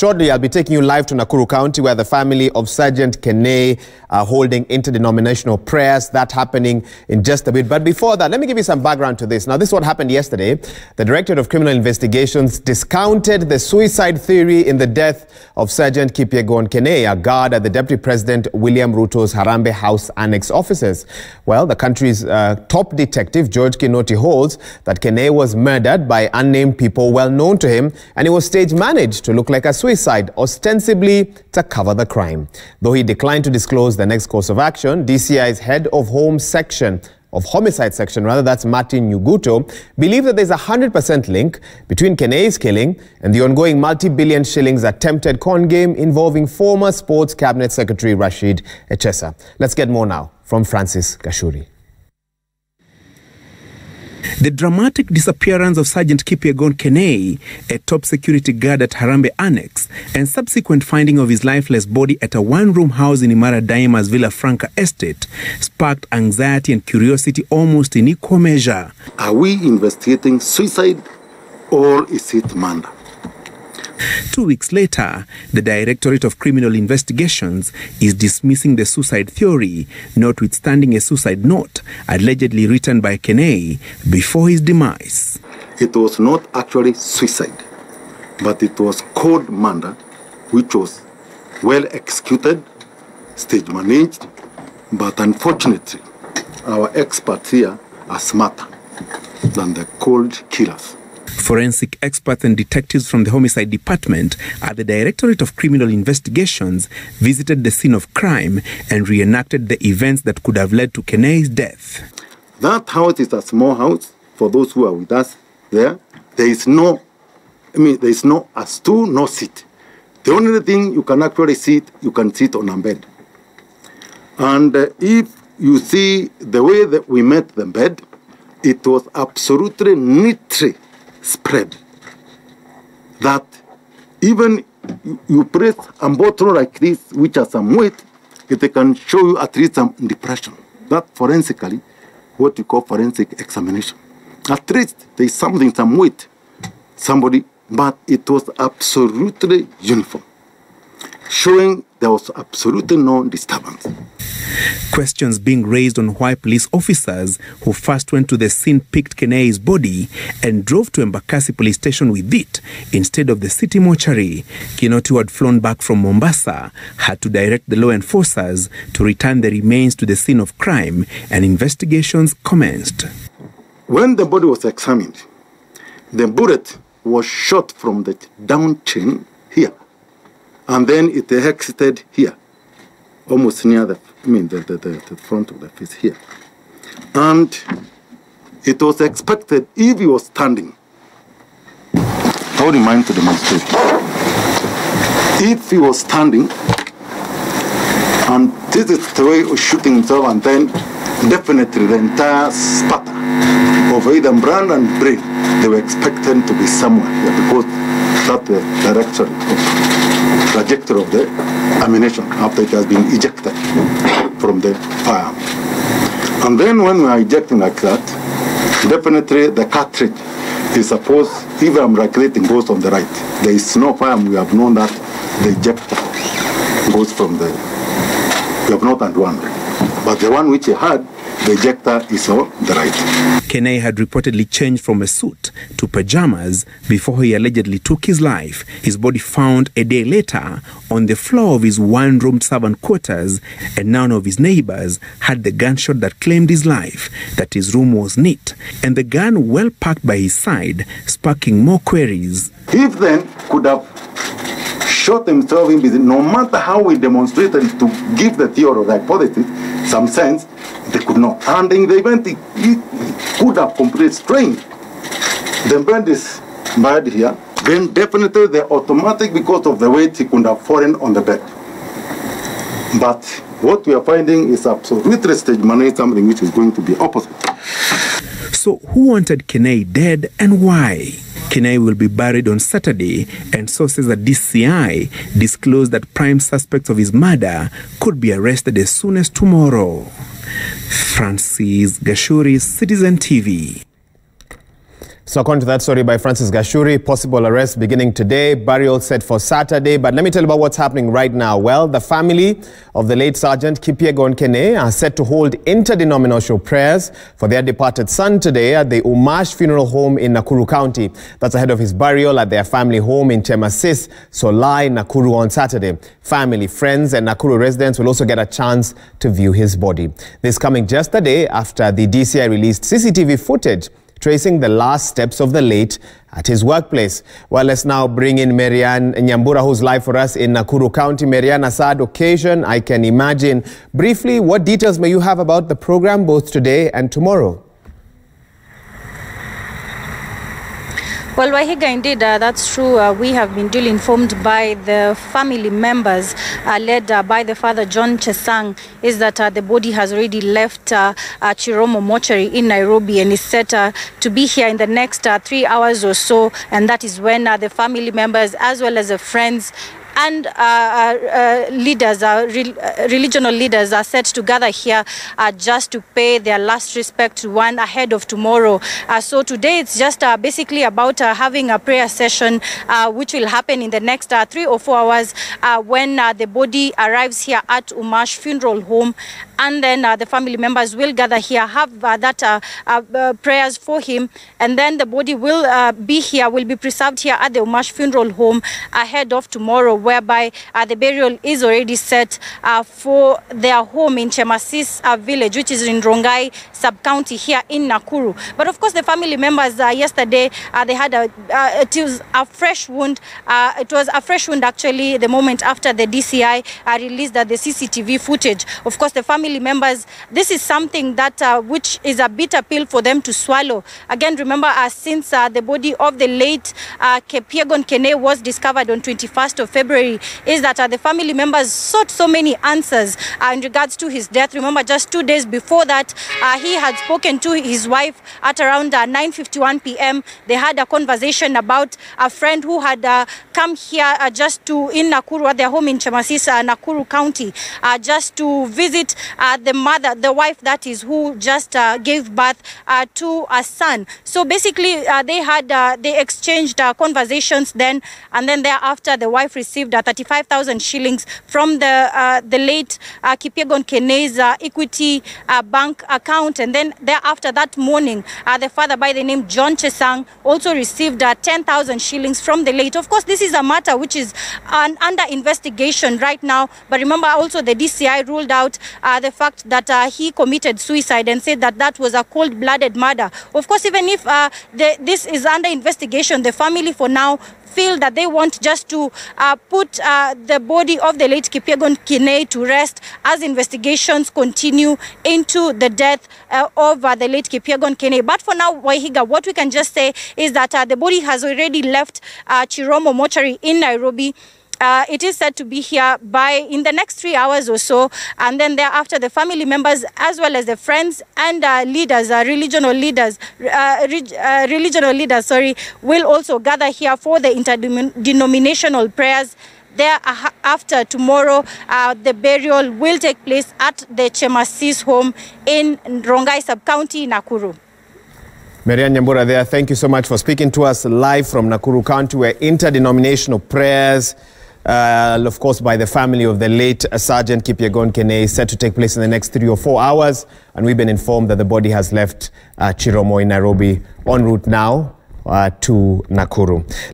shortly, I'll be taking you live to Nakuru County, where the family of Sergeant Kenei are holding interdenominational prayers. That's happening in just a bit. But before that, let me give you some background to this. Now, this is what happened yesterday. The Directorate of Criminal Investigations discounted the suicide theory in the death of Sergeant Kipyegon Kenei, a guard at the Deputy President William Ruto's Harambee House Annex offices. Well, the country's top detective, George Kinoti, holds that Kenei was murdered by unnamed people well known to him, and it was stage managed to look like a suicide, ostensibly to cover the crime. Though he declined to disclose the next course of action, DCI's head of homicide section, that's Martin Nyuguto, believe that there's a 100% link between Kenei's killing and the ongoing multi-billion shillings attempted con game involving former Sports Cabinet Secretary Rashid Echesa. Let's get more now from Francis Gashuri. The dramatic disappearance of Sergeant Kipyegon Kenei, a top security guard at Harambee Annex, and subsequent finding of his lifeless body at a one-room house in Imara Daima's Villa Franca estate sparked anxiety and curiosity almost in equal measure. Are we investigating suicide or is it murder? 2 weeks later, the Directorate of Criminal Investigations is dismissing the suicide theory, notwithstanding a suicide note allegedly written by Kenei before his demise. It was not actually suicide, but it was cold murder, which was well executed, stage managed, but unfortunately, our experts here are smarter than the cold killers. Forensic experts and detectives from the Homicide Department at the Directorate of Criminal Investigations visited the scene of crime and reenacted the events that could have led to Kenei's death. That house is a small house. For those who are with us there is no a stool, no seat. The only thing you can actually sit, you can sit on a bed. And if you see the way that we met the bed, it was absolutely neatly spread, that even you press a bottle like this, which has some weight, it can show you at least some depression. That forensically, what we call forensic examination. At least there is something, some weight, somebody, but it was absolutely uniform, showing there was absolutely no disturbance. Questions being raised on why police officers who first went to the scene picked Kenei's body and drove to Embakasi police station with it instead of the city mortuary. Kinoti, who had flown back from Mombasa, had to direct the law enforcers to return the remains to the scene of crime, and investigations commenced. When the body was examined, the bullet was shot from the down chin here, and then it exited here, almost near the front of the face here. And it was expected if he was standing, I would remind to demonstrate. If he was standing, and this is the way he was shooting himself, and then definitely the entire spatter of either brain and brain, they were expected to be somewhere here, because that's the direction of trajectory of the ammunition after it has been ejected from the firearm. And then when we are ejecting like that, definitely the cartridge is supposed, if I'm calculating, goes on the right. There is no firearm, we have known that the ejector goes from the, we have not had one. But the one which he had, the ejector is on the right. Kenei had reportedly changed from a suit to pajamas before he allegedly took his life. His body found a day later on the floor of his one-room servant quarters, and none of his neighbors had the gunshot that claimed his life, that his room was neat, and the gun well parked by his side, sparking more queries. If then could have shot himself in business, no matter how we demonstrated to give the theory of the hypothesis some sense, they could not. And in the event he could have completely strained, the bed is bad here, then definitely the automatic, because of the weight, he could have fallen on the bed. But what we are finding is absolutely stage managed, something which is going to be opposite. So who wanted Kenei dead and why? Kenei will be buried on Saturday, and sources at DCI disclosed that prime suspects of his murder could be arrested as soon as tomorrow. Francis Gashuri, Citizen TV. So according to that story by Francis Gashuri, possible arrest beginning today, burial set for Saturday. But let me tell you about what's happening right now. Well, the family of the late Sergeant Kipyegon Kenei are set to hold interdenominational prayers for their departed son today at the Umash Funeral Home in Nakuru County. That's ahead of his burial at their family home in Chemasis, Solai, Nakuru on Saturday. Family, friends and Nakuru residents will also get a chance to view his body. This coming just a day after the DCI released CCTV footage tracing the last steps of the late at his workplace. Well, let's now bring in Marianne Nyambura, who's live for us in Nakuru County. Marianne, a sad occasion, I can imagine. Briefly, what details may you have about the program both today and tomorrow? Well, Wahiga, indeed, that's true. We have been duly informed by the family members led by the father, John Chesang, is that the body has already left Chiromo mortuary in Nairobi and is set to be here in the next 3 hours or so. And that is when the family members, as well as the friends and leaders, religional leaders, are set to gather here just to pay their last respect to one ahead of tomorrow. So today it's just basically about having a prayer session which will happen in the next 3 or 4 hours when the body arrives here at Umash Funeral Home. And then the family members will gather here, have that prayers for him, and then the body will be here, will be preserved here at the Umash Funeral Home ahead of tomorrow, whereby the burial is already set for their home in Chemasis village, which is in Rongai sub-county here in Nakuru. But of course, the family members yesterday, they had it was a fresh wound. It was a fresh wound actually the moment after the DCI released the CCTV footage. Of course, the family members, this is something that which is a bitter pill for them to swallow. Again, remember, since the body of the late Kipyegon Kenei was discovered on 21st of February, is that the family members sought so many answers in regards to his death. Remember, just 2 days before that, he had spoken to his wife at around 9:51 p.m. They had a conversation about a friend who had come here just to, in Nakuru, at their home in Chemasis, Nakuru County, just to visit the mother, the wife that is, who just gave birth to a son. So basically, they exchanged conversations then, and then thereafter, the wife received 35,000 shillings from the late Kipyegon Kenei's Equity bank account. And then thereafter, that morning, the father by the name John Chesang also received 10,000 shillings from the late. Of course, this is a matter which is under investigation right now. But remember, also the DCI ruled out the fact that he committed suicide and said that that was a cold-blooded murder. Of course, even if this is under investigation, the family for now feel that they want just to put the body of the late Kipyegon Kenei to rest as investigations continue into the death of the late Kipyegon Kenei. But for now, Wahiga, what we can just say is that the body has already left Chiromo mortuary in Nairobi. It is said to be here in the next 3 hours or so, and then thereafter the family members as well as the friends and leaders, religional leaders, will also gather here for the interdenominational prayers. Thereafter, tomorrow, the burial will take place at the Chemasis home in Rongai sub-county, Nakuru. Marianne Nyambura there, thank you so much for speaking to us live from Nakuru County, where interdenominational prayers, of course, by the family of the late Sergeant Kipyegon Kenei, set to take place in the next 3 or 4 hours. And we've been informed that the body has left Chiromo in Nairobi en route now to Nakuru.